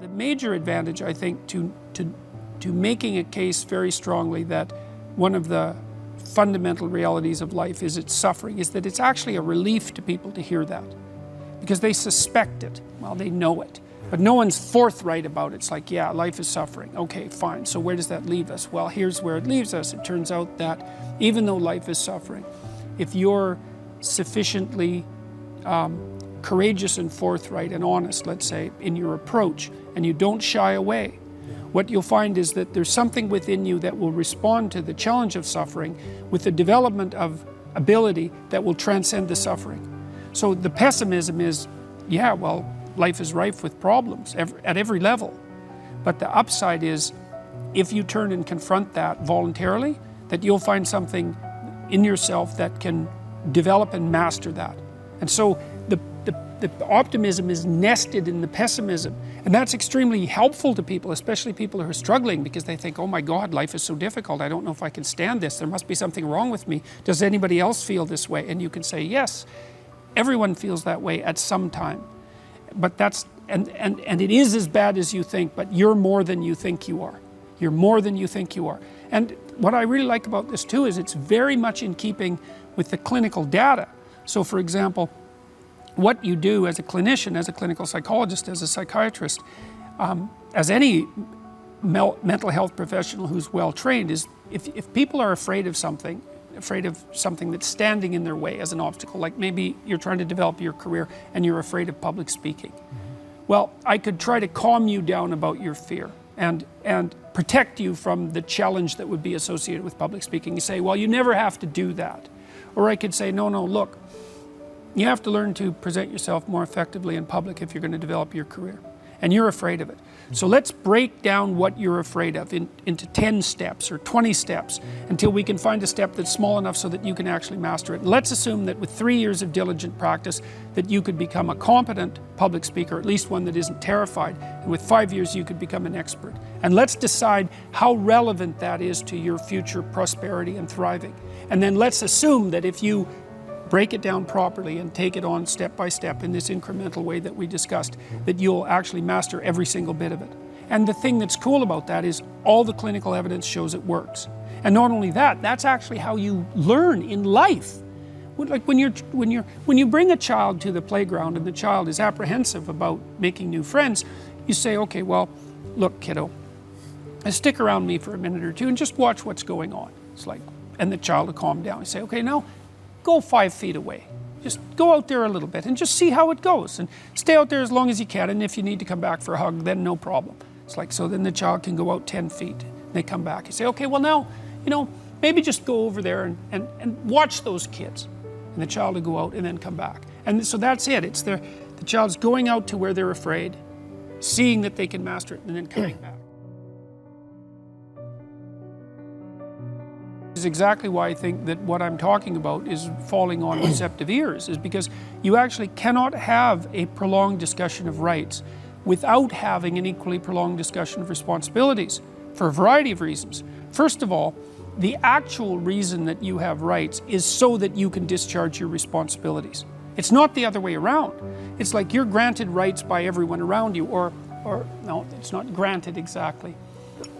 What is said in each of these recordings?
The major advantage, I think, to making a case very strongly that one of the fundamental realities of life is its suffering, is that it's actually a relief to people to hear that. Because they suspect it, well, they know it. But no one's forthright about it. It's like, yeah, life is suffering. Okay, fine. So where does that leave us? Well, here's where it leaves us. It turns out that even though life is suffering, if you're sufficiently courageous and forthright and honest, let's say, in your approach, and you don't shy away, what you'll find is that there's something within you that will respond to the challenge of suffering with the development of ability that will transcend the suffering. So the pessimism is, yeah, well, life is rife with problems at every level. But the upside is, if you turn and confront that voluntarily, that you'll find something in yourself that can develop and master that. And so the optimism is nested in the pessimism. And that's extremely helpful to people, especially people who are struggling, because they think, oh my God, life is so difficult. I don't know if I can stand this. There must be something wrong with me. Does anybody else feel this way? And you can say, yes, everyone feels that way at some time. But that's, and it is as bad as you think, but you're more than you think you are. You're more than you think you are. And what I really like about this too is it's very much in keeping with the clinical data. So for example, what you do as a clinician, as a clinical psychologist, as a psychiatrist, as any mental health professional who's well trained, is if people are afraid of something that's standing in their way as an obstacle, like maybe you're trying to develop your career and you're afraid of public speaking. Well, I could try to calm you down about your fear and protect you from the challenge that would be associated with public speaking. You say, well, you never have to do that. Or I could say, no, look, you have to learn to present yourself more effectively in public if you're going to develop your career. And you're afraid of it. So let's break down what you're afraid of into 10 steps or 20 steps until we can find a step that's small enough so that you can actually master it. And let's assume that with 3 years of diligent practice that you could become a competent public speaker, at least one that isn't terrified. And with 5 years you could become an expert. And let's decide how relevant that is to your future prosperity and thriving. And then let's assume that if you break it down properly and take it on step by step in this incremental way that we discussed, that you'll actually master every single bit of it. And the thing that's cool about that is all the clinical evidence shows it works. And not only that, that's actually how you learn in life. Like when you bring a child to the playground and the child is apprehensive about making new friends, you say, okay, well, look, kiddo, stick around me for a minute or two and just watch what's going on. It's like, and the child will calm down. You say, okay, now go 5 feet away. Just go out there a little bit and just see how it goes. And stay out there as long as you can. And if you need to come back for a hug, then no problem. It's like, so then the child can go out 10 feet. And they come back. You say, okay, well now, maybe just go over there and watch those kids. And the child will go out and then come back. And so that's it. It's the child's going out to where they're afraid, seeing that they can master it, and then coming back. Is exactly why I think that what I'm talking about is falling on receptive ears, is because you actually cannot have a prolonged discussion of rights without having an equally prolonged discussion of responsibilities, for a variety of reasons. First of all, the actual reason that you have rights is so that you can discharge your responsibilities. It's not the other way around. It's like you're granted rights by everyone around you, or no, it's not granted exactly.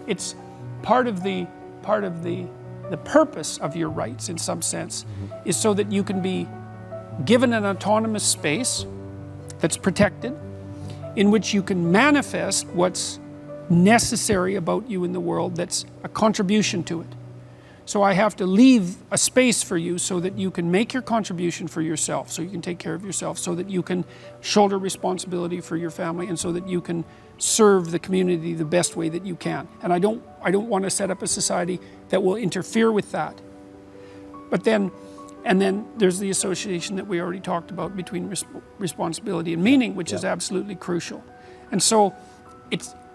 It's part of the purpose of your rights, in some sense, is so that you can be given an autonomous space that's protected, in which you can manifest what's necessary about you in the world that's a contribution to it. So I have to leave a space for you so that you can make your contribution for yourself, so you can take care of yourself, so that you can shoulder responsibility for your family, and so that you can serve the community the best way that you can. And I don't want to set up a society that will interfere with that. But then there's the association that we already talked about between responsibility and meaning, which is absolutely crucial. And so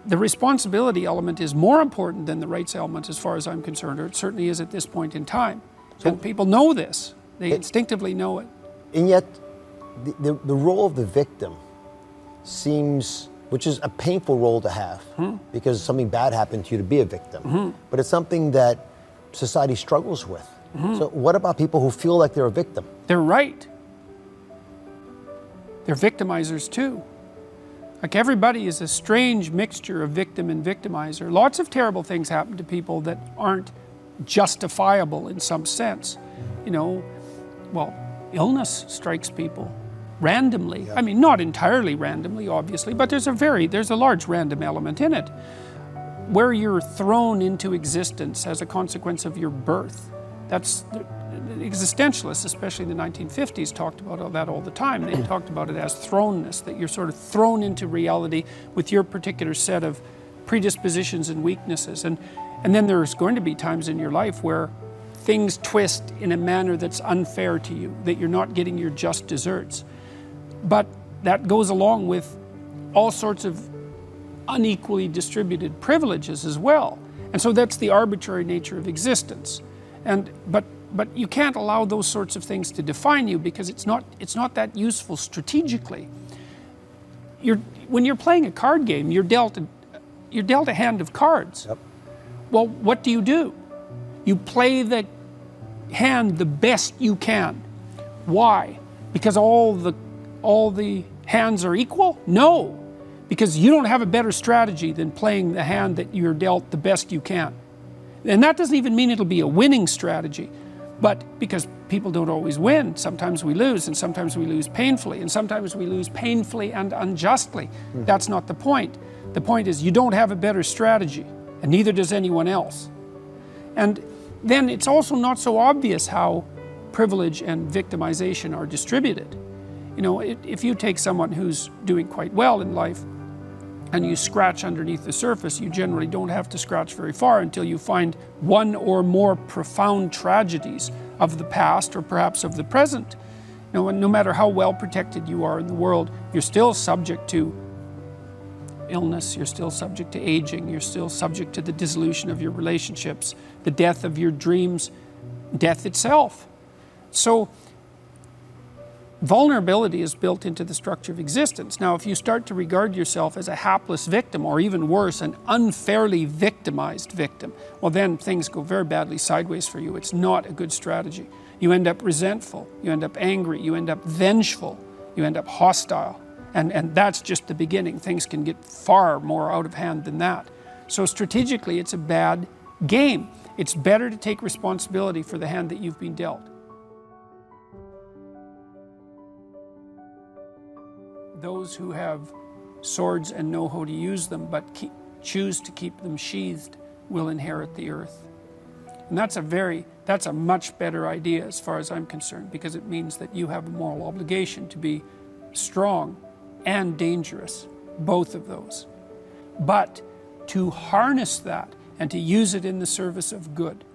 the responsibility element is more important than the rights element as far as I'm concerned, or it certainly is at this point in time. So and people know this. They instinctively know it. And yet, the role of the victim seems, which is a painful role to have, because something bad happened to you to be a victim. But it's something that society struggles with. So what about people who feel like they're a victim? They're right. They're victimizers too. Like everybody is a strange mixture of victim and victimizer. Lots of terrible things happen to people that aren't justifiable in some sense. You know, well, illness strikes people randomly. Yeah. I mean, not entirely randomly, obviously, but there's a large random element in it, where you're thrown into existence as a consequence of your birth. That's the existentialists, especially in the 1950s, talked about that all the time. They talked about it as thrownness, that you're sort of thrown into reality with your particular set of predispositions and weaknesses. And then there's going to be times in your life where things twist in a manner that's unfair to you, that you're not getting your just desserts. But that goes along with all sorts of unequally distributed privileges as well. And so that's the arbitrary nature of existence. But you can't allow those sorts of things to define you, because it's not that useful strategically. When you're playing a card game, you're dealt a hand of cards. Yep. Well, what do? You play the hand the best you can. Why? Because all the hands are equal? No, because you don't have a better strategy than playing the hand that you're dealt the best you can. And that doesn't even mean it'll be a winning strategy, but because people don't always win. Sometimes we lose, and sometimes we lose painfully, and sometimes we lose painfully and unjustly. That's not the point. The point is you don't have a better strategy, and neither does anyone else. And then it's also not so obvious how privilege and victimization are distributed. You know, if you take someone who's doing quite well in life and you scratch underneath the surface, you generally don't have to scratch very far until you find one or more profound tragedies of the past, or perhaps of the present. You know, and no matter how well protected you are in the world, you're still subject to illness, you're still subject to aging, you're still subject to the dissolution of your relationships, the death of your dreams, death itself. So vulnerability is built into the structure of existence. Now, if you start to regard yourself as a hapless victim, or even worse, an unfairly victimized victim, well, then things go very badly sideways for you. It's not a good strategy. You end up resentful, you end up angry, you end up vengeful, you end up hostile. And that's just the beginning. Things can get far more out of hand than that. So strategically, it's a bad game. It's better to take responsibility for the hand that you've been dealt. Those who have swords and know how to use them, but choose to keep them sheathed, will inherit the earth. And that's a much better idea as far as I'm concerned, because it means that you have a moral obligation to be strong and dangerous, both of those. But to harness that and to use it in the service of good.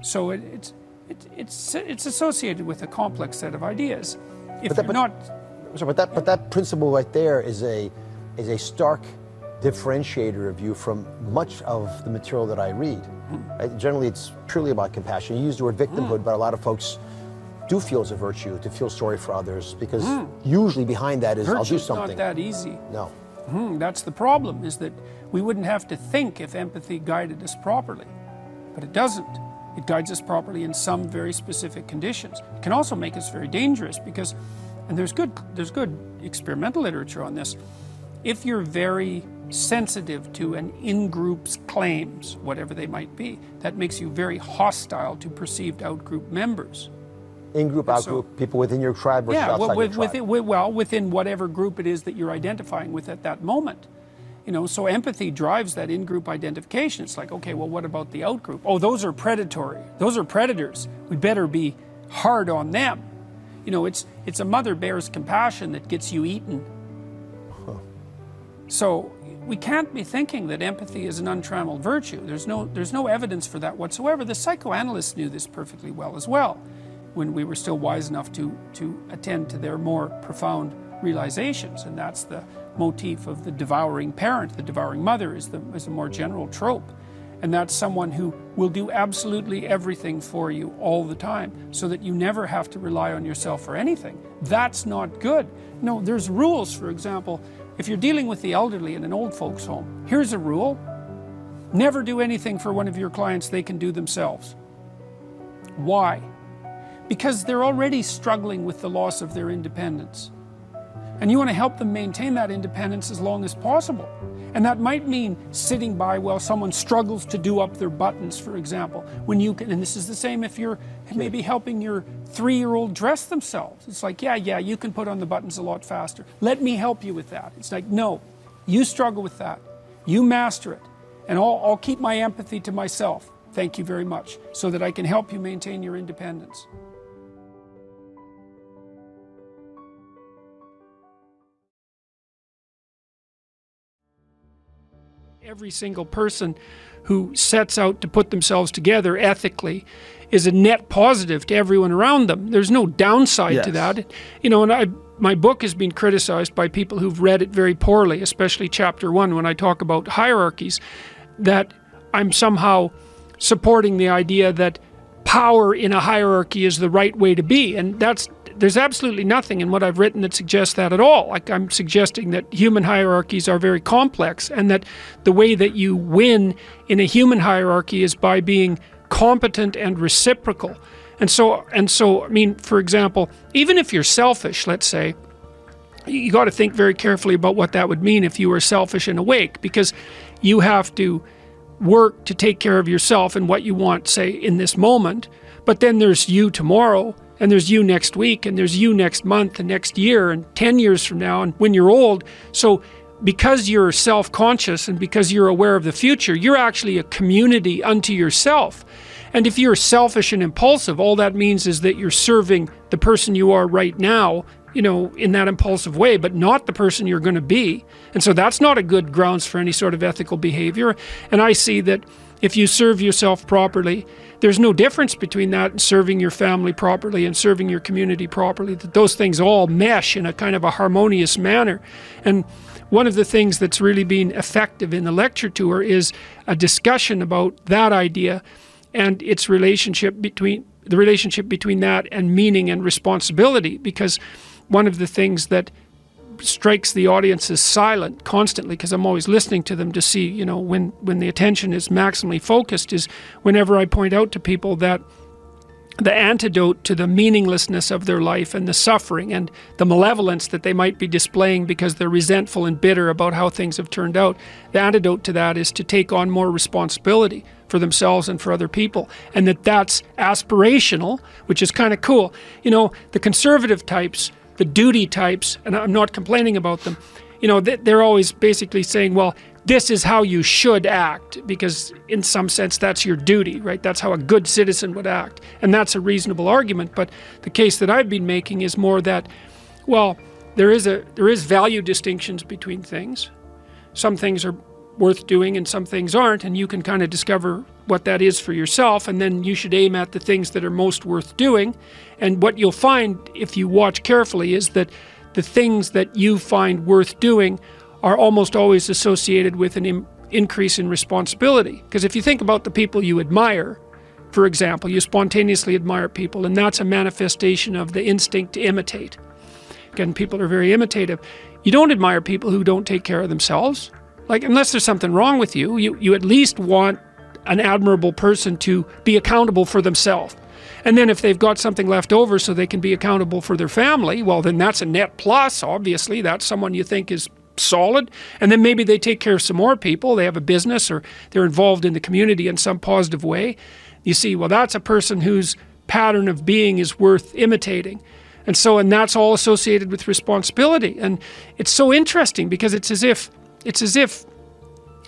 So it's associated with a complex set of ideas. But that principle right there is a stark differentiator of you from much of the material that I read. Right? Generally, it's purely about compassion. You use the word victimhood, but a lot of folks do feel it's a virtue to feel sorry for others, because usually behind that is, I'll do something. It's not that easy. No. That's the problem, is that we wouldn't have to think if empathy guided us properly. But it doesn't. It guides us properly in some very specific conditions. It can also make us very dangerous, because, and there's good experimental literature on this, if you're very sensitive to an in-group's claims, whatever they might be, that makes you very hostile to perceived out-group members. In-group, out-group, people within your tribe versus outside your tribe. Within whatever group it is that you're identifying with at that moment. You know, so empathy drives that in-group identification. It's like, okay, well, what about the out-group? Oh, those are predatory. Those are predators. We better be hard on them. You know, it's a mother bear's compassion that gets you eaten. So we can't be thinking that empathy is an untrammeled virtue. There's no evidence for that whatsoever. The psychoanalysts knew this perfectly well as well, when we were still wise enough to attend to their more profound realizations. And that's the motif of the devouring parent. The devouring mother is a more general trope. And that's someone who will do absolutely everything for you all the time, so that you never have to rely on yourself for anything. That's not good. No, there's rules. For example, if you're dealing with the elderly in an old folks home, here's a rule: never do anything for one of your clients they can do themselves. Why? Because they're already struggling with the loss of their independence. And you want to help them maintain that independence as long as possible. And that might mean sitting by while someone struggles to do up their buttons, for example. When you can, and this is the same if you're maybe helping your 3-year-old dress themselves. It's like, yeah, you can put on the buttons a lot faster. Let me help you with that. It's like, no, you struggle with that. You master it. And I'll keep my empathy to myself. Thank you very much, so that I can help you maintain your independence. Every single person who sets out to put themselves together ethically is a net positive to everyone around them. There's no downside to that. You know, and my book has been criticized by people who've read it very poorly, especially chapter 1 when I talk about hierarchies, that I'm somehow supporting the idea that power in a hierarchy is the right way to be. And there's absolutely nothing in what I've written that suggests that at all. Like, I'm suggesting that human hierarchies are very complex, and that the way that you win in a human hierarchy is by being competent and reciprocal. And so, I mean, for example, even if you're selfish, let's say, you got to think very carefully about what that would mean if you were selfish and awake, because you have to work to take care of yourself and what you want, say, in this moment. But then there's you tomorrow, and there's you next week, and there's you next month, and next year, and 10 years from now, and when you're old. So because you're self-conscious and because you're aware of the future, you're actually a community unto yourself. And if you're selfish and impulsive, all that means is that you're serving the person you are right now, you know, in that impulsive way, but not the person you're going to be. And so that's not a good grounds for any sort of ethical behavior. And I see that if you serve yourself properly, there's no difference between that and serving your family properly and serving your community properly, that those things all mesh in a kind of a harmonious manner. And one of the things that's really been effective in the lecture tour is a discussion about that idea and its relationship between that and meaning and responsibility, because one of the things that strikes the audience as silent constantly, because I'm always listening to them to see, you know, when the attention is maximally focused, is whenever I point out to people that the antidote to the meaninglessness of their life and the suffering and the malevolence that they might be displaying because they're resentful and bitter about how things have turned out, the antidote to that is to take on more responsibility for themselves and for other people, and that's aspirational, which is kind of cool. You know, the conservative types, the duty types, and I'm not complaining about them, you know, they're always basically saying, well, this is how you should act, because in some sense that's your duty, right? That's how a good citizen would act. And that's a reasonable argument. But the case that I've been making is more that, well, there is value distinctions between things. Some things are worth doing and some things aren't, and you can kind of discover what that is for yourself, and then you should aim at the things that are most worth doing. And what you'll find if you watch carefully is that the things that you find worth doing are almost always associated with an increase in responsibility. Because if you think about the people you admire, for example, you spontaneously admire people, and that's a manifestation of the instinct to imitate. Again, people are very imitative. You don't admire people who don't take care of themselves. Like, unless there's something wrong with you, you at least want an admirable person to be accountable for themselves. And then if they've got something left over so they can be accountable for their family, well, then that's a net plus, obviously. That's someone you think is solid. And then maybe they take care of some more people. They have a business, or they're involved in the community in some positive way. You see, well, that's a person whose pattern of being is worth imitating. And that's all associated with responsibility. And it's so interesting because it's as if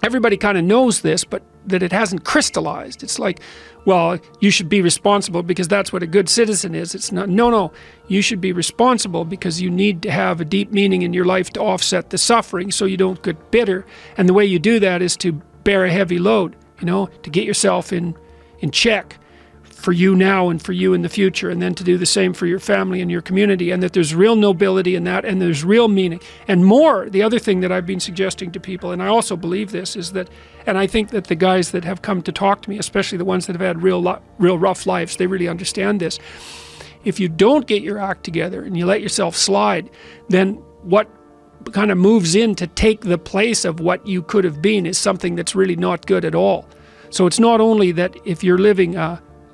everybody kind of knows this, but that it hasn't crystallized. It's like, well, you should be responsible because that's what a good citizen is. It's not, no, you should be responsible because you need to have a deep meaning in your life to offset the suffering so you don't get bitter. And the way you do that is to bear a heavy load, you know, to get yourself in check for you now and for you in the future, and then to do the same for your family and your community, and that there's real nobility in that, and there's real meaning. And more, the other thing that I've been suggesting to people, and I also believe this, is that, and I think that the guys that have come to talk to me, especially the ones that have had real rough lives, they really understand this. If you don't get your act together and you let yourself slide, then what kind of moves in to take the place of what you could have been is something that's really not good at all. So it's not only that if you're living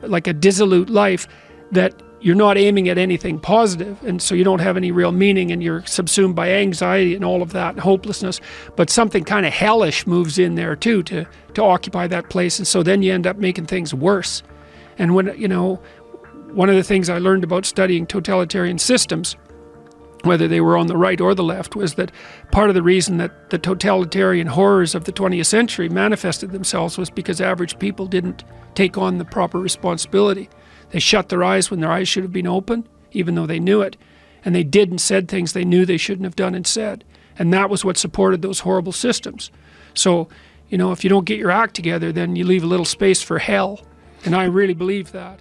like a dissolute life, that you're not aiming at anything positive, and so you don't have any real meaning, and you're subsumed by anxiety and all of that, and hopelessness. But something kind of hellish moves in there too to occupy that place, and so then you end up making things worse. And when, you know, one of the things I learned about studying totalitarian systems, whether they were on the right or the left, was that part of the reason that the totalitarian horrors of the 20th century manifested themselves was because average people didn't take on the proper responsibility. They shut their eyes when their eyes should have been open, even though they knew it. And they did and said things they knew they shouldn't have done and said. And that was what supported those horrible systems. So, you know, if you don't get your act together, then you leave a little space for hell. And I really believe that.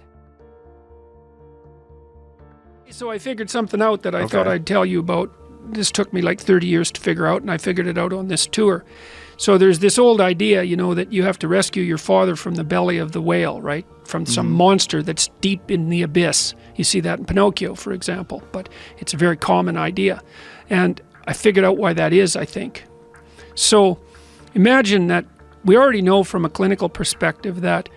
So I figured something out that I thought I'd tell you about. This took me like 30 years to figure out, and I figured it out on this tour. So there's this old idea, you know, that you have to rescue your father from the belly of the whale, right? From some monster that's deep in the abyss. You see that in Pinocchio, for example, but it's a very common idea. And I figured out why that is, I think. So imagine that we already know from a clinical perspective that,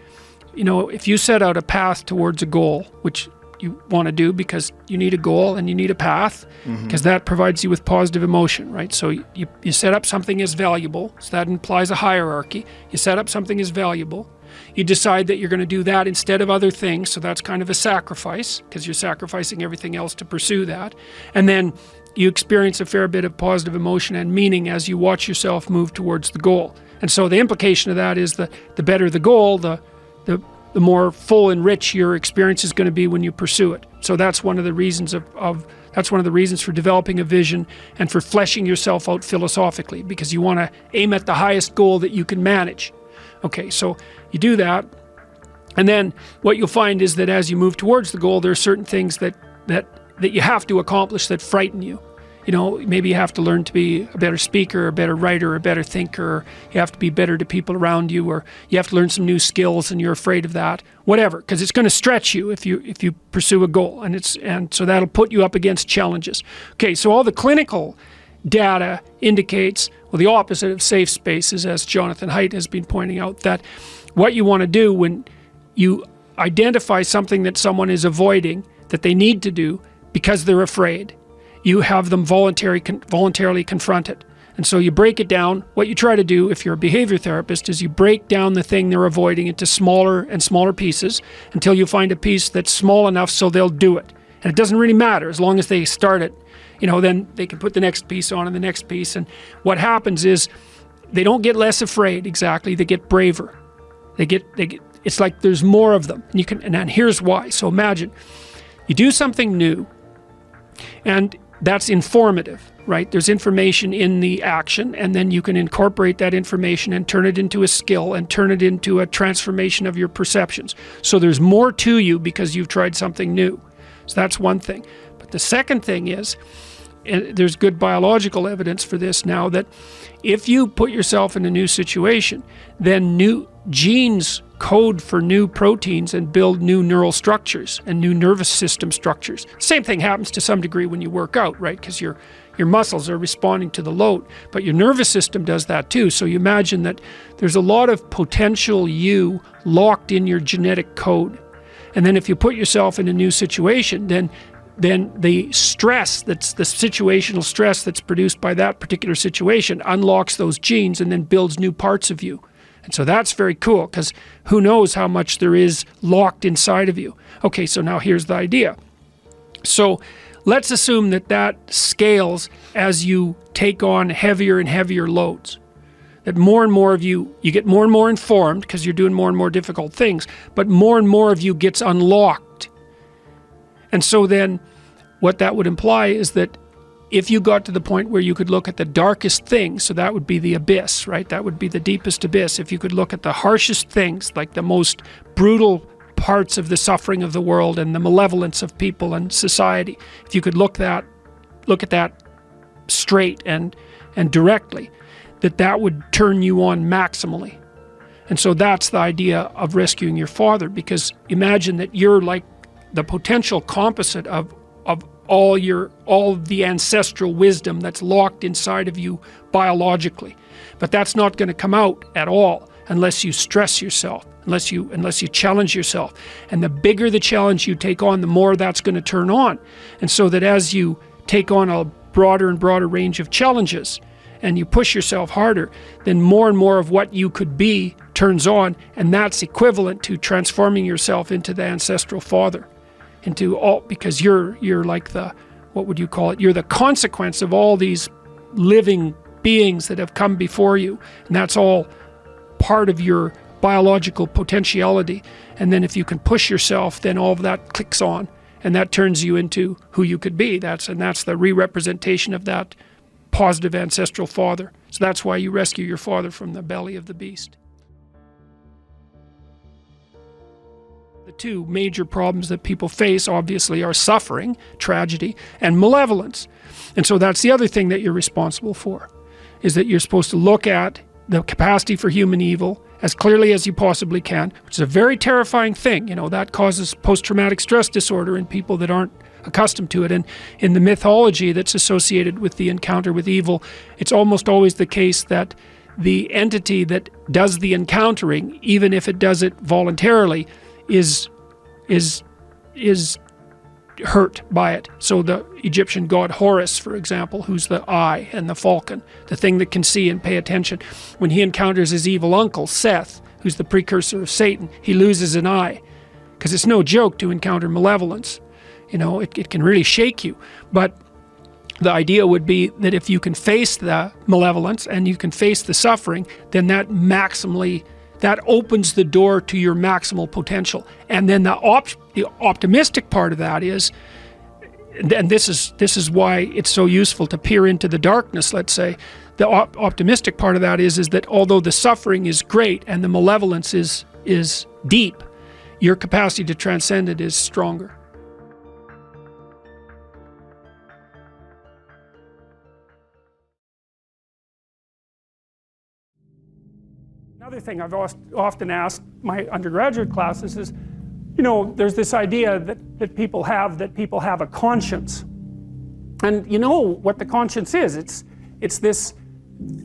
you know, if you set out a path towards a goal, which you want to do because you need a goal and you need a path, because that provides you with positive emotion, right? So you set up something as valuable, so that implies a hierarchy. You set up something as valuable. You decide that you're going to do that instead of other things, so that's kind of a sacrifice, because you're sacrificing everything else to pursue that. And then you experience a fair bit of positive emotion and meaning as you watch yourself move towards the goal. And so the implication of that is the better the goal, the more full and rich your experience is going to be when you pursue it. So that's one of the reasons that's one of the reasons for developing a vision and for fleshing yourself out philosophically, because you want to aim at the highest goal that you can manage. Okay, so you do that, and then what you'll find is that as you move towards the goal, there are certain things that you have to accomplish that frighten you. You know, maybe you have to learn to be a better speaker, a better writer, a better thinker, or you have to be better to people around you, or you have to learn some new skills and you're afraid of that, whatever, because it's going to stretch you if you pursue a goal, and so that'll put you up against challenges. Okay, so all the clinical data indicates, well, the opposite of safe spaces, as Jonathan Haidt has been pointing out, that what you want to do when you identify something that someone is avoiding that they need to do because they're afraid, you have them voluntarily confront it. And so you break it down. What you try to do if you're a behavior therapist is you break down the thing they're avoiding into smaller and smaller pieces until you find a piece that's small enough so they'll do it. And it doesn't really matter as long as they start it, you know, then they can put the next piece on and the next piece. And what happens is they don't get less afraid exactly, they get braver. They get it's like there's more of them. And here's why. So imagine you do something new, and that's informative, right? There's information in the action, and then you can incorporate that information and turn it into a skill and turn it into a transformation of your perceptions. So there's more to you because you've tried something new. So that's one thing. But the second thing is, and there's good biological evidence for this now, that if you put yourself in a new situation, then new genes code for new proteins and build new neural structures and new nervous system structures. Same thing happens to some degree when you work out, right? Because your muscles are responding to the load, but your nervous system does that too. So you imagine that there's a lot of potential you locked in your genetic code. And then if you put yourself in a new situation, then the stress, that's the situational stress that's produced by that particular situation, unlocks those genes and then builds new parts of you. And so that's very cool, because who knows how much there is locked inside of you. Okay, so now here's the idea. So let's assume that scales as you take on heavier and heavier loads. That more and more of you get more and more informed because you're doing more and more difficult things, but more and more of you gets unlocked. And so then what that would imply is that if you got to the point where you could look at the darkest things, so that would be the abyss, right? That would be the deepest abyss. If you could look at the harshest things, like the most brutal parts of the suffering of the world and the malevolence of people and society, if you could look at that straight and directly, that would turn you on maximally. And so that's the idea of rescuing your father, because imagine that you're like the potential composite of all the ancestral wisdom that's locked inside of you biologically. But that's not going to come out at all unless you stress yourself, unless you challenge yourself. And the bigger the challenge you take on, the more that's going to turn on. And so that as you take on a broader and broader range of challenges and you push yourself harder, then more and more of what you could be turns on, and that's equivalent to transforming yourself into the ancestral father, because you're like the, what would you call it? You're the consequence of all these living beings that have come before you, and that's all part of your biological potentiality. And then if you can push yourself, then all of that clicks on, and that turns you into who you could be. That's the re-representation of that positive ancestral father. So that's why you rescue your father from the belly of the beast. The two major problems that people face, obviously, are suffering, tragedy, and malevolence. And so that's the other thing that you're responsible for, is that you're supposed to look at the capacity for human evil as clearly as you possibly can, which is a very terrifying thing. That causes post-traumatic stress disorder in people that aren't accustomed to it. And in the mythology that's associated with the encounter with evil, it's almost always the case that the entity that does the encountering, even if it does it voluntarily, is hurt by it. So the Egyptian god Horus, for example, who's the eye and the falcon, the thing that can see and pay attention, when he encounters his evil uncle Seth, who's the precursor of Satan, he loses an eye, because it's no joke to encounter malevolence. It can really shake you. But the idea would be that if you can face the malevolence and you can face the suffering, then that opens the door to your maximal potential. And then the optimistic part of that is, and this is why it's so useful to peer into the darkness, let's say, the optimistic part of that is that although the suffering is great and the malevolence is deep, your capacity to transcend it is stronger. Another thing I've often asked my undergraduate classes is, there's this idea that people have a conscience. And you know what the conscience is. It's this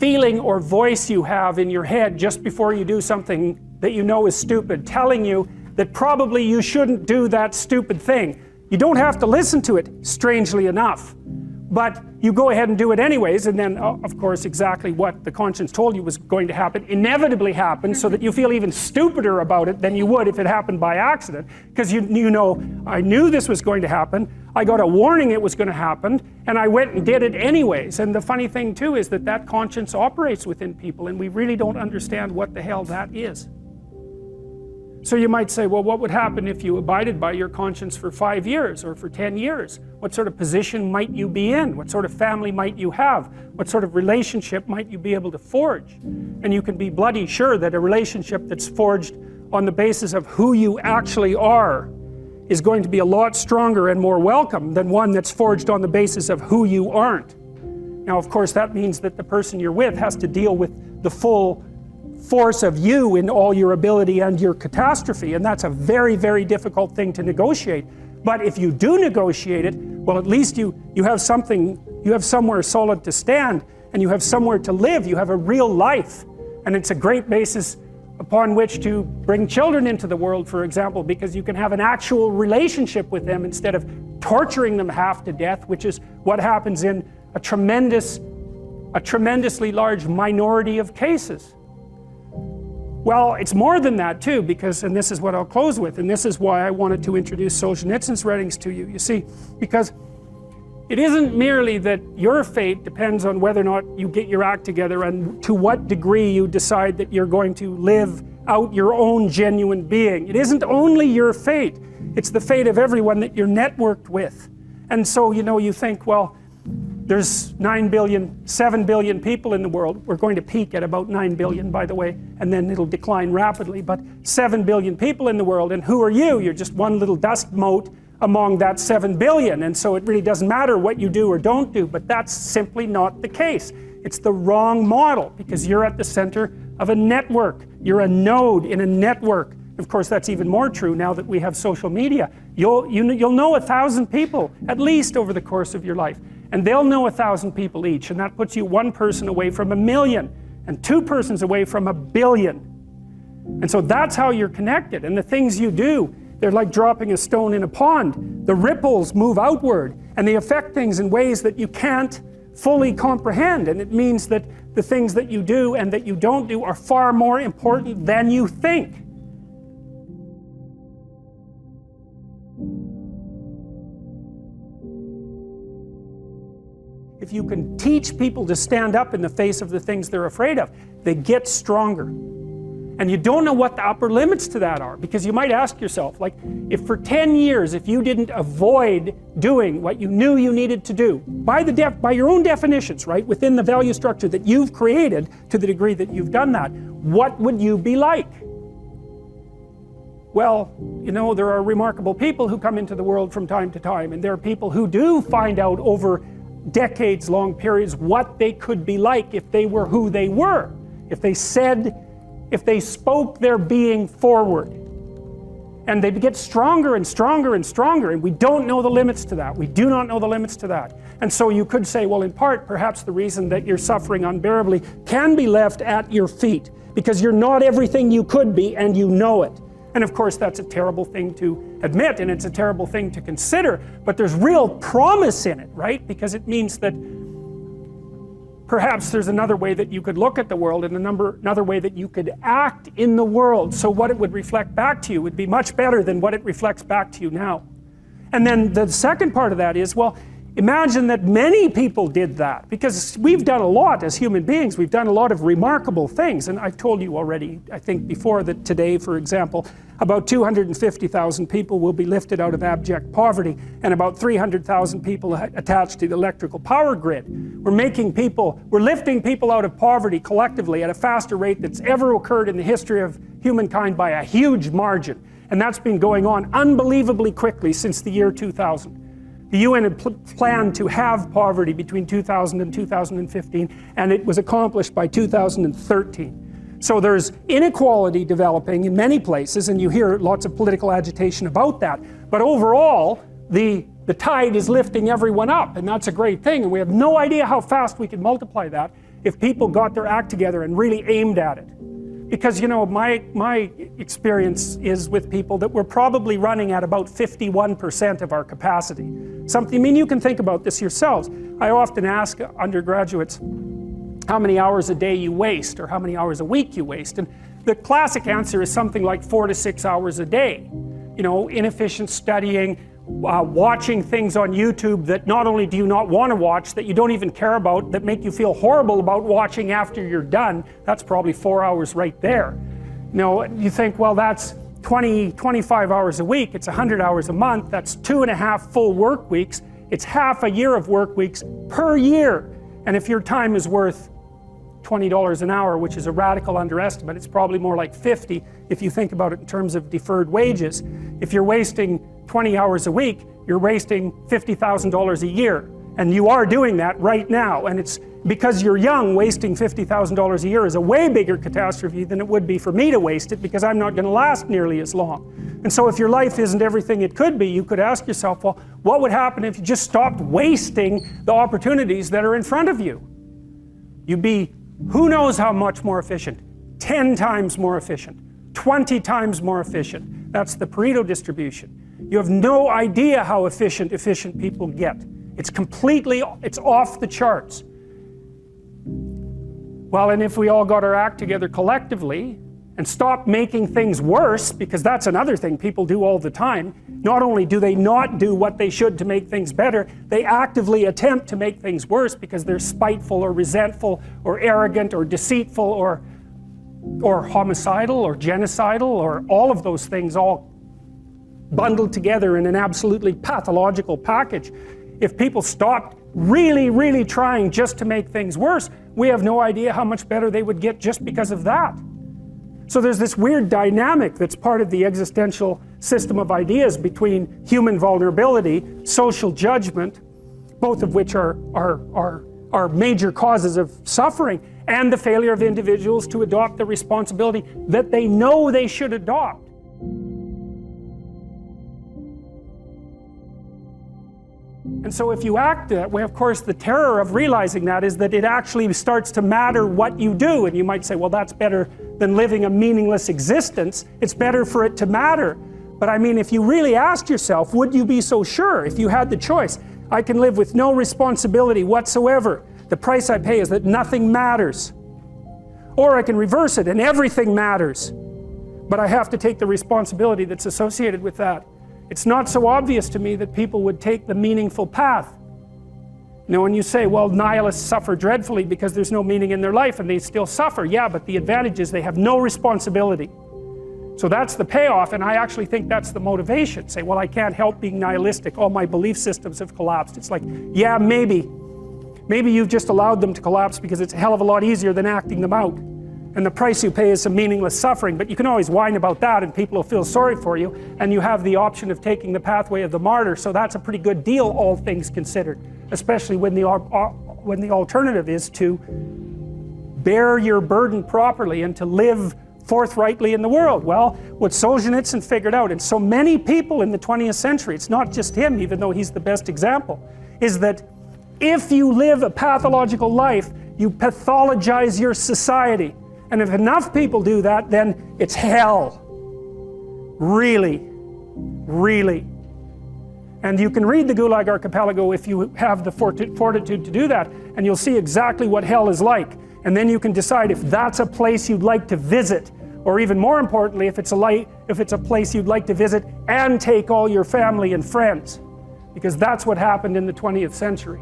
feeling or voice you have in your head just before you do something that you know is stupid, telling you that probably you shouldn't do that stupid thing. You don't have to listen to it, strangely enough. But you go ahead and do it anyways, and then, of course, exactly what the conscience told you was going to happen inevitably happens, so that you feel even stupider about it than you would if it happened by accident. Because I knew this was going to happen, I got a warning it was going to happen, and I went and did it anyways. And the funny thing, too, is that conscience operates within people, and we really don't understand what the hell that is. So you might say, well, what would happen if you abided by your conscience for 5 years or for 10 years? What sort of position might you be in? What sort of family might you have? What sort of relationship might you be able to forge? And you can be bloody sure that a relationship that's forged on the basis of who you actually are is going to be a lot stronger and more welcome than one that's forged on the basis of who you aren't. Now, of course, that means that the person you're with has to deal with the full force of you in all your ability and your catastrophe, and that's a very, very difficult thing to negotiate. But if you do negotiate it, well, at least you have something, you have somewhere solid to stand, and you have somewhere to live, you have a real life. And it's a great basis upon which to bring children into the world, for example, because you can have an actual relationship with them instead of torturing them half to death, which is what happens in a tremendously large minority of cases. Well, it's more than that too, because, and this is what I'll close with, and this is why I wanted to introduce Solzhenitsyn's writings to you. You see, because it isn't merely that your fate depends on whether or not you get your act together and to what degree you decide that you're going to live out your own genuine being. It isn't only your fate, it's the fate of everyone that you're networked with. And so, you think, well, there's 7 billion people in the world. We're going to peak at about 9 billion, by the way, and then it'll decline rapidly, but 7 billion people in the world, and who are you? You're just one little dust mote among that 7 billion, and so it really doesn't matter what you do or don't do, but that's simply not the case. It's the wrong model, because you're at the center of a network. You're a node in a network. Of course, that's even more true now that we have social media. You'll know 1,000 people, at least, over the course of your life. And they'll know 1,000 people each, and that puts you one person away from 1 million, and 2 persons away from 1 billion. And so that's how you're connected. And the things you do, they're like dropping a stone in a pond. The ripples move outward and they affect things in ways that you can't fully comprehend. And it means that the things that you do and that you don't do are far more important than you think. If you can teach people to stand up in the face of the things they're afraid of, they get stronger. And you don't know what the upper limits to that are, because you might ask yourself, like, if for 10 years, if you didn't avoid doing what you knew you needed to do, by your own definitions, right, within the value structure that you've created to the degree that you've done that, what would you be like? Well, you know, there are remarkable people who come into the world from time to time, and there are people who do find out over decades-long periods what they could be like if they were who they were, if they spoke their being forward. And they get stronger and stronger and stronger, and we don't know the limits to that. We do not know the limits to that. And so you could say, well, in part, perhaps the reason that you're suffering unbearably can be left at your feet, because you're not everything you could be, and you know it. And of course, that's a terrible thing to admit, and it's a terrible thing to consider, but there's real promise in it, right? Because it means that perhaps there's another way that you could look at the world, and another way that you could act in the world, so what it would reflect back to you would be much better than what it reflects back to you now. And then the second part of that is, well, imagine that many people did that, because we've done a lot as human beings. We've done a lot of remarkable things, and I've told you already, I think before, that today, for example, about 250,000 people will be lifted out of abject poverty, and about 300,000 people attached to the electrical power grid. We're lifting people out of poverty collectively at a faster rate that's ever occurred in the history of humankind by a huge margin. And that's been going on unbelievably quickly since the year 2000. The UN had planned to have poverty between 2000 and 2015, and it was accomplished by 2013. So there's inequality developing in many places, and you hear lots of political agitation about that. But overall, the tide is lifting everyone up, and that's a great thing. And we have no idea how fast we could multiply that if people got their act together and really aimed at it. Because, you know, my experience is with people that we're probably running at about 51% of our capacity. I mean, you can think about this yourselves. I often ask undergraduates how many hours a day you waste, or how many hours a week you waste. And the classic answer is something like 4 to 6 hours a day. You know, inefficient studying, watching things on YouTube that not only do you not want to watch, that you don't even care about, that make you feel horrible about watching after you're done. That's probably 4 hours right there. You know, you think, well, that's 25 hours a week, it's 100 hours a month, that's 2.5 full work weeks, it's half a year of work weeks per year. And if your time is worth $20 an hour, which is a radical underestimate, it's probably more like 50 if you think about it in terms of deferred wages. If you're wasting 20 hours a week, you're wasting $50,000 a year. And you are doing that right now. And it's because you're young, wasting $50,000 a year is a way bigger catastrophe than it would be for me to waste it, because I'm not going to last nearly as long. And so if your life isn't everything it could be, you could ask yourself, well, what would happen if you just stopped wasting the opportunities that are in front of you? You'd be who knows how much more efficient, 10 times more efficient, 20 times more efficient. That's the Pareto distribution. You have no idea how efficient people get. It's off the charts. Well, and if we all got our act together collectively and stopped making things worse, because that's another thing people do all the time, not only do they not do what they should to make things better, they actively attempt to make things worse because they're spiteful or resentful or arrogant or deceitful or homicidal or genocidal, or all of those things all bundled together in an absolutely pathological package. If people stopped really, really trying just to make things worse, we have no idea how much better they would get just because of that. So there's this weird dynamic that's part of the existential system of ideas between human vulnerability, social judgment, both of which are major causes of suffering, and the failure of individuals to adopt the responsibility that they know they should adopt. And so if you act that way, of course, the terror of realizing that is that it actually starts to matter what you do. And you might say, well, that's better than living a meaningless existence. It's better for it to matter. But I mean, if you really asked yourself, would you be so sure if you had the choice? I can live with no responsibility whatsoever. The price I pay is that nothing matters. Or I can reverse it and everything matters. But I have to take the responsibility that's associated with that. It's not so obvious to me that people would take the meaningful path. You know, when you say, well, nihilists suffer dreadfully because there's no meaning in their life and they still suffer. Yeah, but the advantage is they have no responsibility. So that's the payoff, and I actually think that's the motivation. Say, well, I can't help being nihilistic. All my belief systems have collapsed. It's like, yeah, maybe. Maybe you've just allowed them to collapse because it's a hell of a lot easier than acting them out. And the price you pay is some meaningless suffering, but you can always whine about that and people will feel sorry for you, and you have the option of taking the pathway of the martyr, so that's a pretty good deal, all things considered. Especially when the alternative is to bear your burden properly and to live forthrightly in the world. Well, what Solzhenitsyn figured out, and so many people in the 20th century, it's not just him, even though he's the best example, is that if you live a pathological life, you pathologize your society. And if enough people do that, then it's hell. Really. Really. And you can read the Gulag Archipelago if you have the fortitude to do that, and you'll see exactly what hell is like. And then you can decide if that's a place you'd like to visit, or even more importantly, if it's a place you'd like to visit and take all your family and friends. Because that's what happened in the 20th century.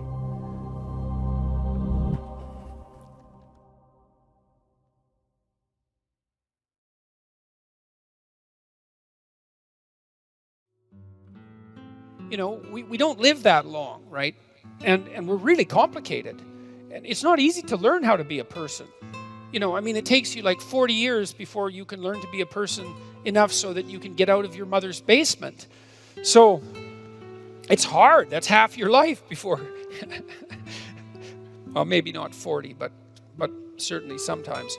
You know, we don't live that long, right? And we're really complicated. And it's not easy to learn how to be a person. You know, I mean, it takes you like 40 years before you can learn to be a person enough so that you can get out of your mother's basement. So it's hard. That's half your life before, well, maybe not 40, but certainly sometimes.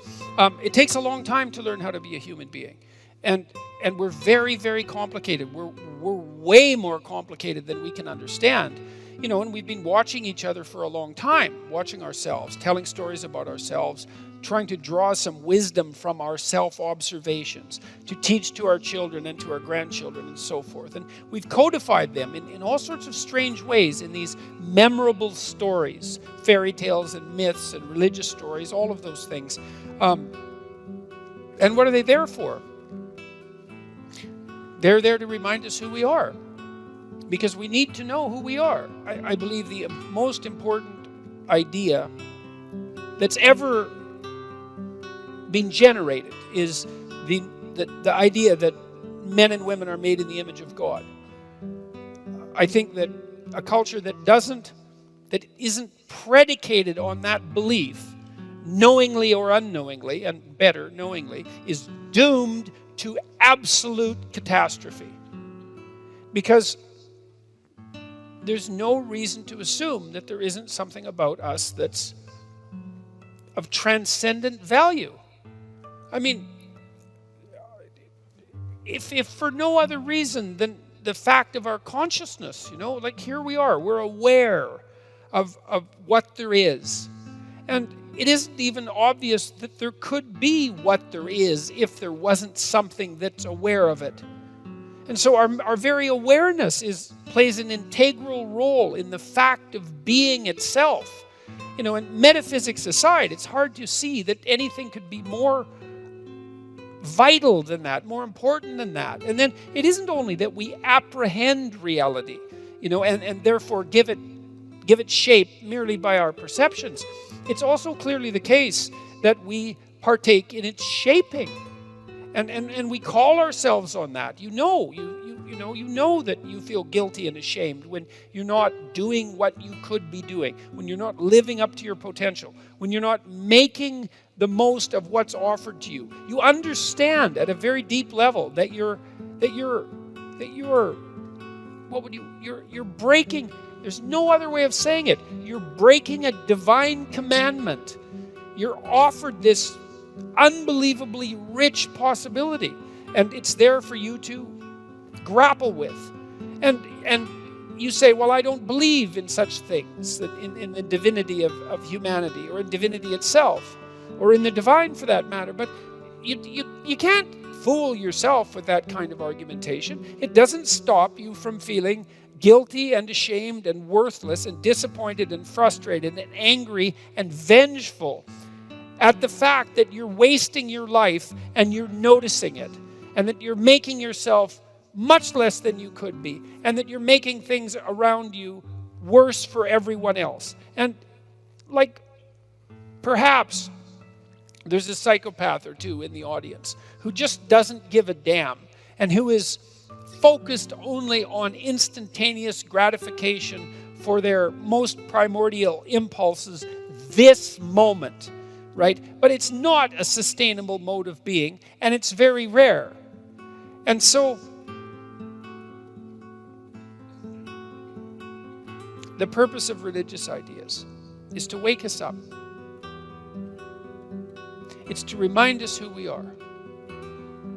It takes a long time to learn how to be a human being. And we're very, very complicated. We're way more complicated than we can understand. You know, and we've been watching each other for a long time, watching ourselves, telling stories about ourselves, trying to draw some wisdom from our self-observations, to teach to our children and to our grandchildren and so forth. And we've codified them in all sorts of strange ways in these memorable stories, fairy tales and myths and religious stories, all of those things. And what are they there for? They're there to remind us who we are, because we need to know who we are. I believe the most important idea that's ever been generated is the idea that men and women are made in the image of God. I think that a culture that isn't predicated on that belief, knowingly or unknowingly, and better knowingly, is doomed to absolute catastrophe. Because there's no reason to assume that there isn't something about us that's of transcendent value. I mean, if for no other reason than the fact of our consciousness, you know, like here we are, we're aware of what there is. And it isn't even obvious that there could be what there is if there wasn't something that's aware of it. And so our very awareness plays an integral role in the fact of being itself. You know, and metaphysics aside, it's hard to see that anything could be more vital than that, more important than that. And then it isn't only that we apprehend reality, you know, and therefore give it shape merely by our perceptions. It's also clearly the case that we partake in its shaping. And we call ourselves on that. You know that you feel guilty and ashamed when you're not doing what you could be doing, when you're not living up to your potential, when you're not making the most of what's offered to you. You understand at a very deep level that you're breaking. There's no other way of saying it. You're breaking a divine commandment. You're offered this unbelievably rich possibility, and it's there for you to grapple with. And you say, well, I don't believe in such things, that in the divinity of humanity, or in divinity itself, or in the divine for that matter. But you can't fool yourself with that kind of argumentation. It doesn't stop you from feeling guilty and ashamed and worthless and disappointed and frustrated and angry and vengeful at the fact that you're wasting your life and you're noticing it, and that you're making yourself much less than you could be, and that you're making things around you worse for everyone else. And like, perhaps there's a psychopath or two in the audience who just doesn't give a damn and who is focused only on instantaneous gratification for their most primordial impulses this moment, right? But it's not a sustainable mode of being, and it's very rare. And so the purpose of religious ideas is to wake us up. It's to remind us who we are,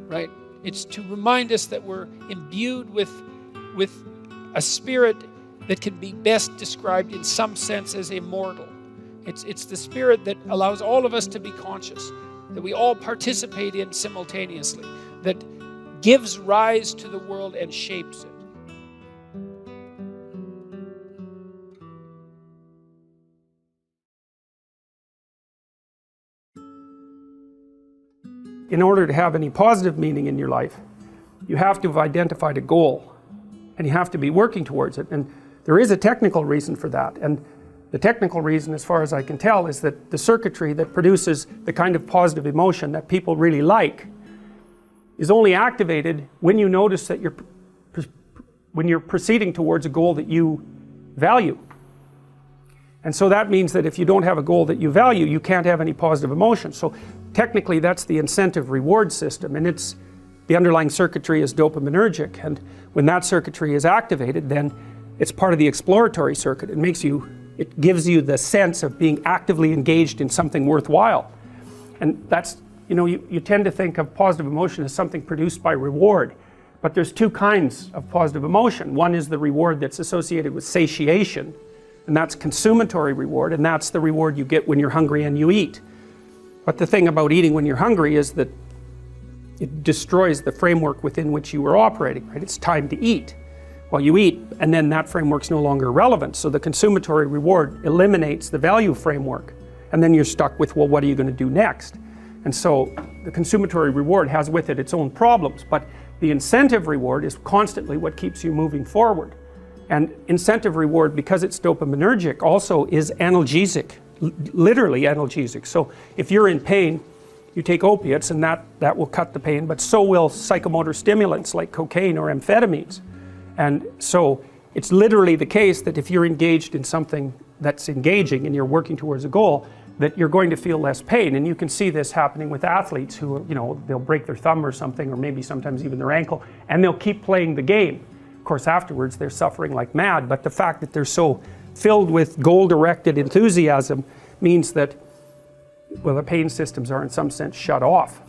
right? It's to remind us that we're imbued with a spirit that can be best described in some sense as immortal. It's the spirit that allows all of us to be conscious, that we all participate in simultaneously, that gives rise to the world and shapes it. In order to have any positive meaning in your life, you have to have identified a goal, and you have to be working towards it. And there is a technical reason for that. And the technical reason, as far as I can tell, is that the circuitry that produces the kind of positive emotion that people really like is only activated when you notice that when you're proceeding towards a goal that you value. And so that means that if you don't have a goal that you value, you can't have any positive emotion. So technically that's the incentive reward system, and the underlying circuitry is dopaminergic, and when that circuitry is activated, then it's part of the exploratory circuit. It gives you the sense of being actively engaged in something worthwhile. And that's, you tend to think of positive emotion as something produced by reward, but there's two kinds of positive emotion. One is the reward that's associated with satiation, and that's consummatory reward, and that's the reward you get when you're hungry and you eat. But the thing about eating when you're hungry is that it destroys the framework within which you were operating, right? It's time to eat. Well, you eat, and then that framework's no longer relevant. So the consummatory reward eliminates the value framework, and then you're stuck with, well, what are you going to do next? And so the consummatory reward has with it its own problems, but the incentive reward is constantly what keeps you moving forward. And incentive reward, because it's dopaminergic, also is analgesic, literally analgesic. So if you're in pain, you take opiates, and that will cut the pain, but so will psychomotor stimulants like cocaine or amphetamines. And so it's literally the case that if you're engaged in something that's engaging and you're working towards a goal, that you're going to feel less pain. And you can see this happening with athletes who, they'll break their thumb or something, or maybe sometimes even their ankle, and they'll keep playing the game. Of course, afterwards they're suffering like mad, but the fact that they're so filled with goal-directed enthusiasm means that, well, the pain systems are in some sense shut off.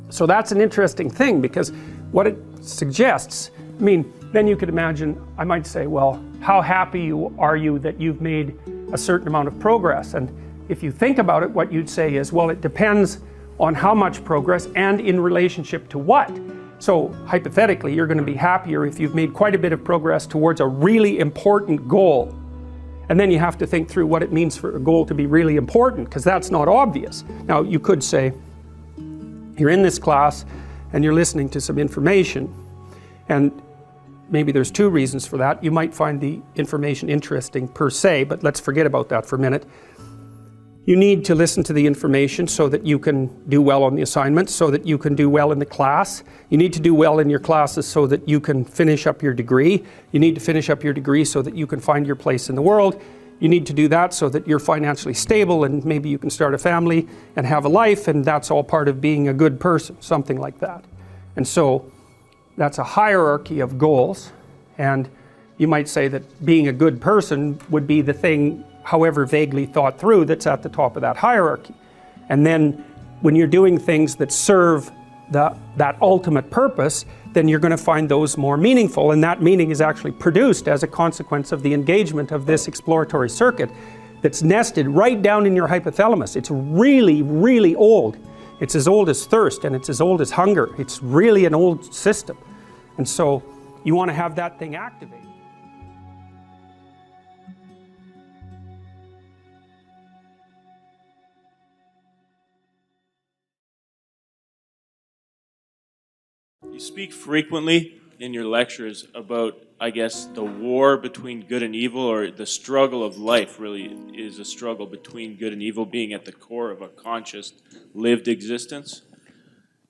So that's an interesting thing, because what it suggests, then you could imagine, I might say, well, how happy are you that you've made a certain amount of progress? And if you think about it, what you'd say is, well, it depends on how much progress and in relationship to what. So hypothetically, you're going to be happier if you've made quite a bit of progress towards a really important goal. And then you have to think through what it means for a goal to be really important, because that's not obvious. Now, you could say, you're in this class and you're listening to some information, and maybe there's two reasons for that. You might find the information interesting per se, but let's forget about that for a minute. You need to listen to the information so that you can do well on the assignments, so that you can do well in the class. You need to do well in your classes so that you can finish up your degree. You need to finish up your degree so that you can find your place in the world. You need to do that so that you're financially stable, and maybe you can start a family and have a life, and that's all part of being a good person, something like that. And so that's a hierarchy of goals, and you might say that being a good person would be the thing, however vaguely thought through, that's at the top of that hierarchy. And then when you're doing things that serve that ultimate purpose, then you're going to find those more meaningful, and that meaning is actually produced as a consequence of the engagement of this exploratory circuit that's nested right down in your hypothalamus. It's really, really old. It's as old as thirst, and it's as old as hunger. It's really an old system. And so you want to have that thing activated. You speak frequently in your lectures about, I guess, the war between good and evil, or the struggle of life really is a struggle between good and evil being at the core of a conscious, lived existence.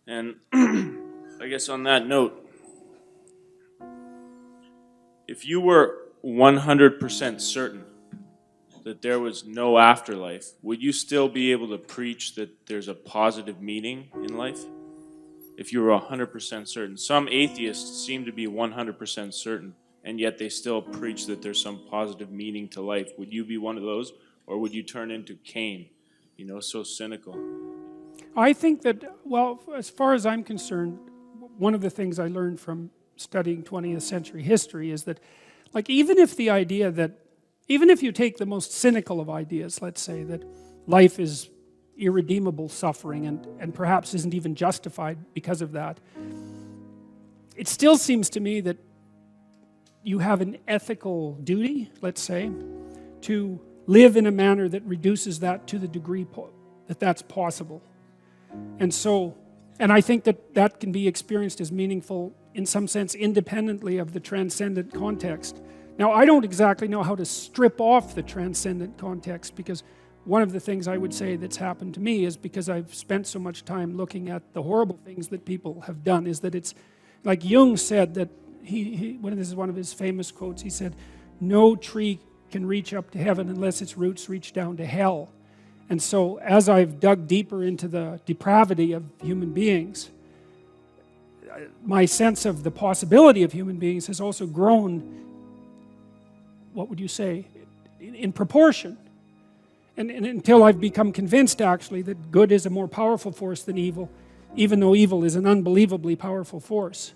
And I guess on that note, if you were 100% certain that there was no afterlife, would you still be able to preach that there's a positive meaning in life? If you were 100% certain. Some atheists seem to be 100% certain, and yet they still preach that there's some positive meaning to life. Would you be one of those, or would you turn into Cain, so cynical? I think that, well, as far as I'm concerned, one of the things I learned from studying 20th century history is that, like, even if you take the most cynical of ideas, let's say that life is irredeemable suffering and perhaps isn't even justified because of that, it still seems to me that you have an ethical duty, let's say, to live in a manner that reduces that to the degree that that's possible. And I think that can be experienced as meaningful in some sense independently of the transcendent context. Now, I don't exactly know how to strip off the transcendent context, because one of the things I would say that's happened to me is, because I've spent so much time looking at the horrible things that people have done, is that it's like Jung said that this is one of his famous quotes. He said, "No tree can reach up to heaven unless its roots reach down to hell." And so as I've dug deeper into the depravity of human beings, my sense of the possibility of human beings has also grown, what would you say, in proportion. And until I've become convinced, actually, that good is a more powerful force than evil, even though evil is an unbelievably powerful force.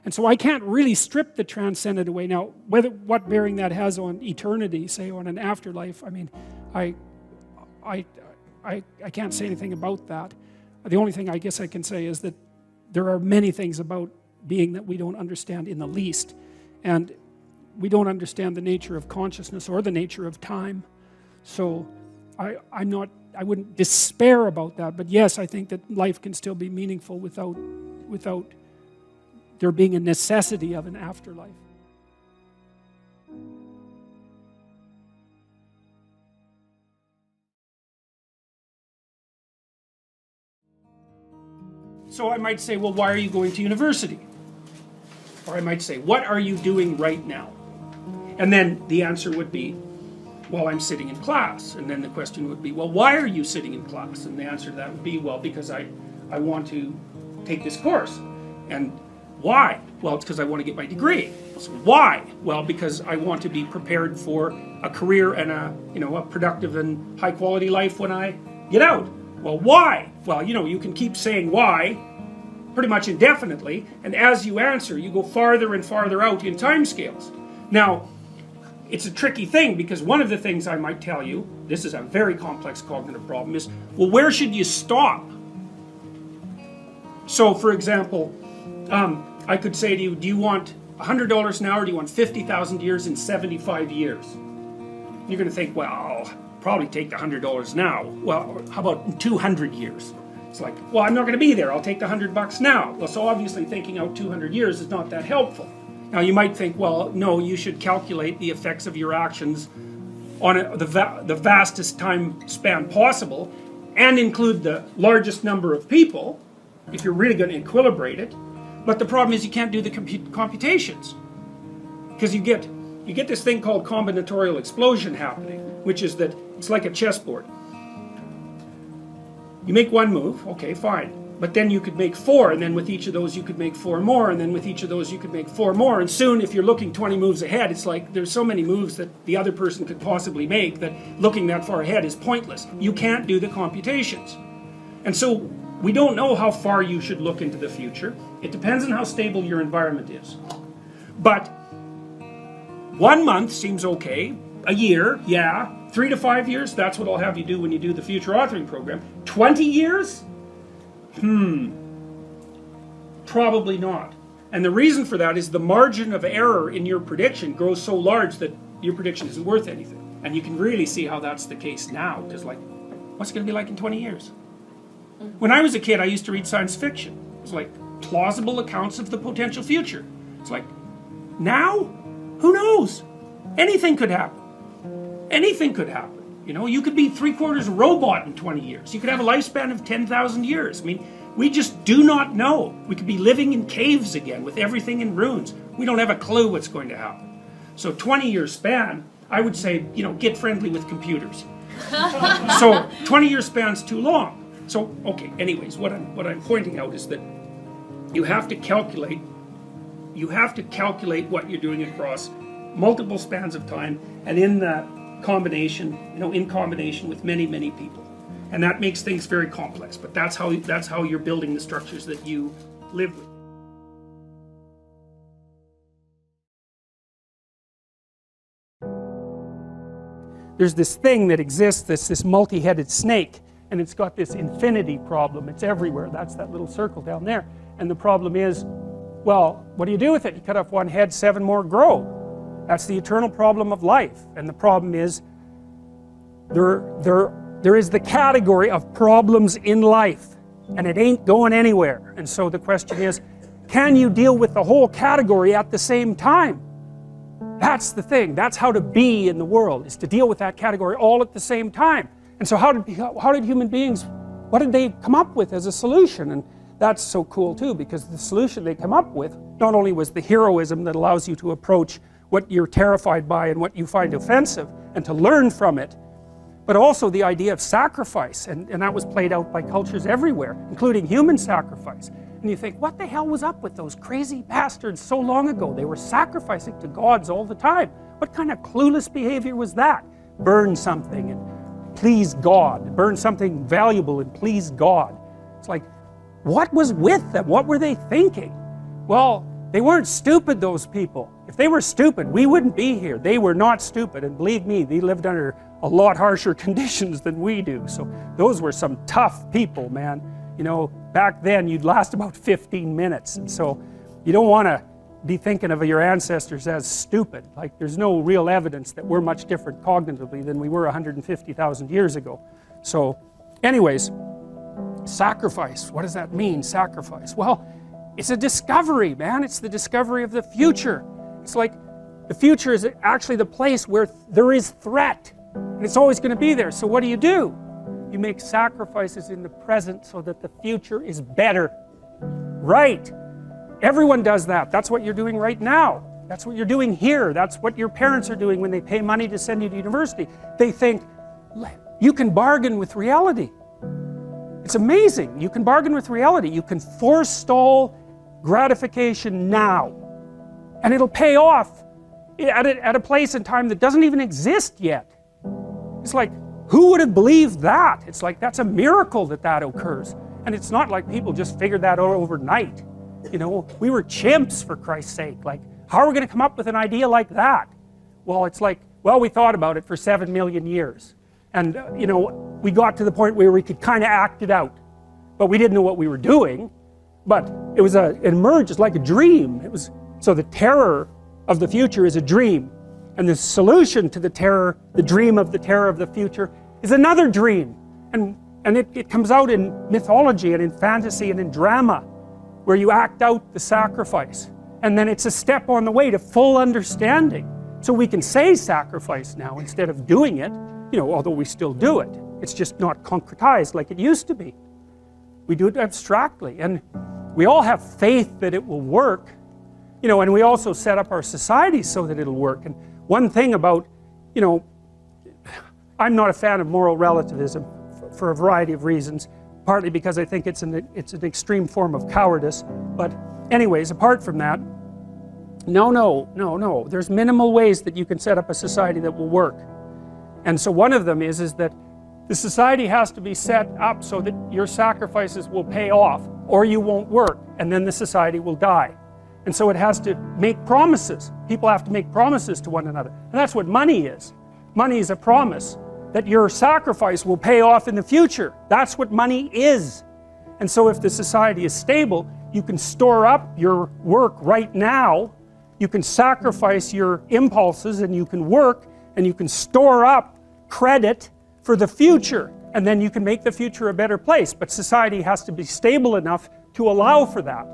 And so I can't really strip the transcendent away. Now, what bearing that has on eternity, say on an afterlife, I mean, I can't say anything about that. The only thing I guess I can say is that there are many things about being that we don't understand in the least. And we don't understand the nature of consciousness or the nature of time. So I wouldn't despair about that, but yes, I think that life can still be meaningful without there being a necessity of an afterlife. So I might say, well, why are you going to university? Or I might say, what are you doing right now? And then the answer would be, well, I'm sitting in class. And then the question would be, well, why are you sitting in class? And the answer to that would be, well, because I want to take this course. And why? Well, it's because I want to get my degree. So why? Well, because I want to be prepared for a career and a productive and high quality life when I get out. Well, why? Well, you can keep saying why pretty much indefinitely, and as you answer, you go farther and farther out in time scales. Now, it's a tricky thing, because one of the things I might tell you, this is a very complex cognitive problem, is, well, where should you stop? So, for example, I could say to you, do you want $100 an hour, or do you want 50,000 years in 75 years? You're going to think, well, I'll probably take the $100 now. Well, how about 200 years? It's like, well, I'm not going to be there. I'll take the $100 now. Well, so obviously thinking out 200 years is not that helpful. Now, you might think, well, no, you should calculate the effects of your actions on the vastest time span possible and include the largest number of people if you're really going to equilibrate it. But the problem is you can't do the computations, because you get this thing called combinatorial explosion happening, which is that it's like a chessboard. You make one move, okay, fine. But then you could make 4, and then with each of those you could make 4 more, and then with each of those you could make 4 more, and soon if you're looking 20 moves ahead, it's like there's so many moves that the other person could possibly make that looking that far ahead is pointless. You can't do the computations. And so we don't know how far you should look into the future. It depends on how stable your environment is. But 1 month seems okay. A year, yeah. 3 to 5 years, that's what I'll have you do when you do the future authoring program. 20 years? Probably not. And the reason for that is the margin of error in your prediction grows so large that your prediction isn't worth anything. And you can really see how that's the case now, because like, what's it going to be like in 20 years? When I was a kid, I used to read science fiction. It was like plausible accounts of the potential future. It's like, now? Who knows? Anything could happen. Anything could happen. You know, you could be 3/4 robot in 20 years. You could have a lifespan of 10,000 years. I mean, we just do not know. We could be living in caves again with everything in ruins. We don't have a clue what's going to happen. So 20-year span, I would say, you know, get friendly with computers. So 20-year span's too long. So, okay, anyways, what I'm pointing out is that you have to calculate what you're doing across multiple spans of time, and in that combination, you know, in combination with many, many people. And that makes things very complex, but that's how you're building the structures that you live with. There's this thing that exists, this multi-headed snake, and it's got this infinity problem. It's everywhere. That's that little circle down there. And the problem is, well, what do you do with it? You cut off one head, 7 more grow. That's the eternal problem of life. And the problem is, there is the category of problems in life, and it ain't going anywhere. And so the question is, can you deal with the whole category at the same time? That's the thing. That's how to be in the world, is to deal with that category all at the same time. And so how did human beings, what did they come up with as a solution? And that's so cool too, because the solution they come up with not only was the heroism that allows you to approach what you're terrified by and what you find offensive and to learn from it, but also the idea of sacrifice, and that was played out by cultures everywhere, including human sacrifice. And you think, what the hell was up with those crazy bastards so long ago? They were sacrificing to gods all the time. What kind of clueless behavior was that? Burn something and please God. Burn something valuable and please God. It's like, what was with them? What were they thinking? Well, they weren't stupid, those people. If they were stupid, we wouldn't be here. They were not stupid, and believe me, they lived under a lot harsher conditions than we do. So those were some tough people, man. You know, back then you'd last about 15 minutes, and so you don't want to be thinking of your ancestors as stupid. Like, there's no real evidence that we're much different cognitively than we were 150,000 years ago. So anyways, sacrifice, what does that mean, sacrifice? Well, it's a discovery, man. It's the discovery of the future. It's like the future is actually the place where there is threat, and it's always going to be there. So what do? You make sacrifices in the present so that the future is better. Right. Everyone does that. That's what you're doing right now. That's what you're doing here. That's what your parents are doing when they pay money to send you to university. They think, you can bargain with reality. It's amazing. You can bargain with reality. You can forestall gratification now, and it'll pay off at a place and time that doesn't even exist yet. It's like, who would have believed that? It's like, that's a miracle that occurs. And it's not like people just figured that out overnight. You know, we were chimps, for Christ's sake. Like, how are we going to come up with an idea like that? Well, it's like, well, we thought about it for 7 million years. And, you know, we got to the point where we could kind of act it out. But we didn't know what we were doing. But it emerged as like a dream. So the terror of the future is a dream. And the solution to the dream of the terror of the future is another dream. And it comes out in mythology and in fantasy and in drama, where you act out the sacrifice. And then it's a step on the way to full understanding. So we can say sacrifice now instead of doing it, you know, although we still do it. It's just not concretized like it used to be. We do it abstractly. And we all have faith that it will work, you know, and we also set up our societies so that it'll work. And one thing about, you know, I'm not a fan of moral relativism for a variety of reasons, partly because I think it's an extreme form of cowardice. But anyways, apart from that, no. There's minimal ways that you can set up a society that will work. And so one of them is that the society has to be set up so that your sacrifices will pay off, or you won't work, and then the society will die. And so it has to make promises. People have to make promises to one another. And that's what money is. Money is a promise that your sacrifice will pay off in the future. That's what money is. And so if the society is stable, you can store up your work right now, you can sacrifice your impulses and you can work and you can store up credit for the future, and then you can make the future a better place. But society has to be stable enough to allow for that.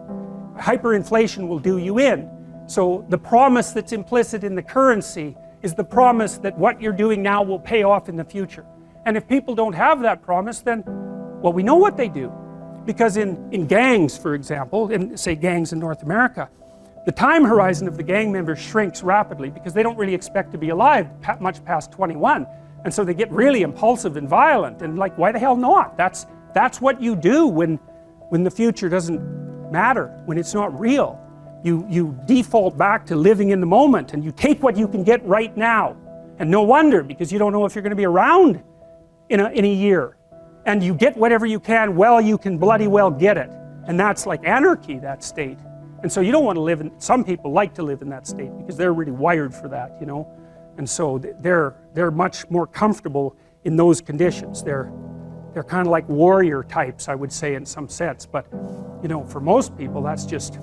Hyperinflation will do you in. So the promise that's implicit in the currency is the promise that what you're doing now will pay off in the future. And if people don't have that promise, then, well, we know what they do. Because in gangs, for example, in say gangs in North America, the time horizon of the gang members shrinks rapidly because they don't really expect to be alive much past 21. And so they get really impulsive and violent, and like, why the hell not? That's what you do when the future doesn't matter, when it's not real. You default back to living in the moment, and you take what you can get right now. And no wonder, because you don't know if you're going to be around in a year. And you get whatever you can while you can bloody well get it. And that's like anarchy, that state. And so you don't want to live in, some people like to live in that state because they're really wired for that, you know. And so they're much more comfortable in those conditions. They're kind of like warrior types, I would say, in some sense. But, you know, for most people, that's just,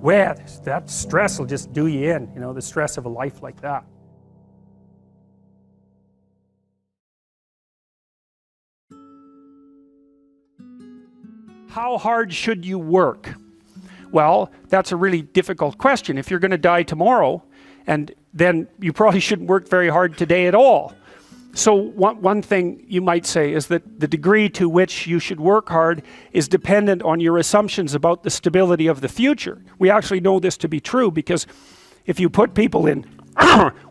well, that stress will just do you in, you know, the stress of a life like that. How hard should you work? Well, that's a really difficult question. If you're going to die tomorrow, and then you probably shouldn't work very hard today at all. So one thing you might say is that the degree to which you should work hard is dependent on your assumptions about the stability of the future. We actually know this to be true because if you put people in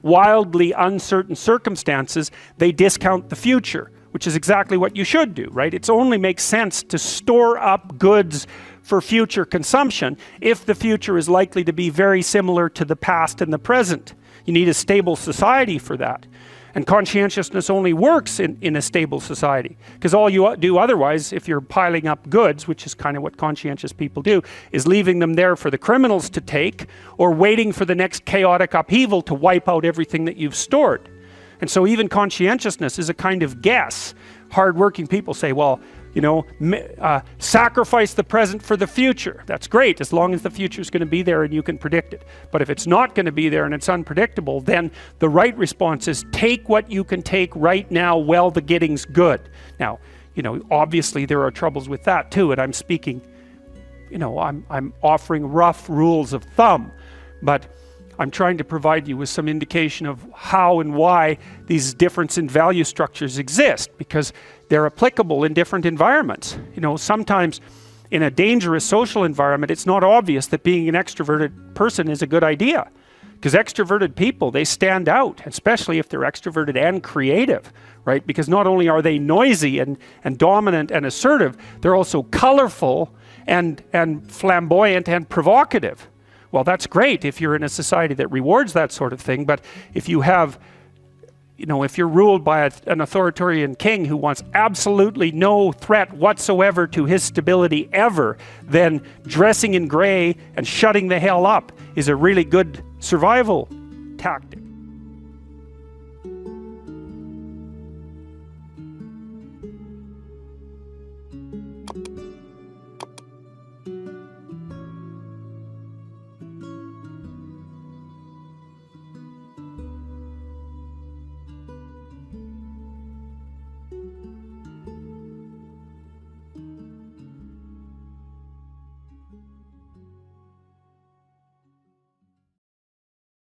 wildly uncertain circumstances, they discount the future, which is exactly what you should do, right? It only makes sense to store up goods for future consumption if the future is likely to be very similar to the past and the present. You need a stable society for that. And conscientiousness only works in a stable society, because all you do otherwise, if you're piling up goods, which is kind of what conscientious people do, is leaving them there for the criminals to take, or waiting for the next chaotic upheaval to wipe out everything that you've stored. And so even conscientiousness is a kind of guess. Hard-working people say, well, you know, sacrifice the present for the future. That's great, as long as the future is going to be there and you can predict it. But if it's not going to be there and it's unpredictable, then the right response is take what you can take right now while the getting's good. Now, you know, obviously there are troubles with that too, and I'm speaking, you know, I'm offering rough rules of thumb, but I'm trying to provide you with some indication of how and why these difference in value structures exist, because they're applicable in different environments. You know, sometimes in a dangerous social environment, it's not obvious that being an extroverted person is a good idea, because extroverted people, they stand out, especially if they're extroverted and creative, right? Because not only are they noisy and dominant and assertive, they're also colorful and flamboyant and provocative. Well, that's great if you're in a society that rewards that sort of thing, but if you have, you know, if you're ruled by an authoritarian king who wants absolutely no threat whatsoever to his stability ever, then dressing in gray and shutting the hell up is a really good survival tactic.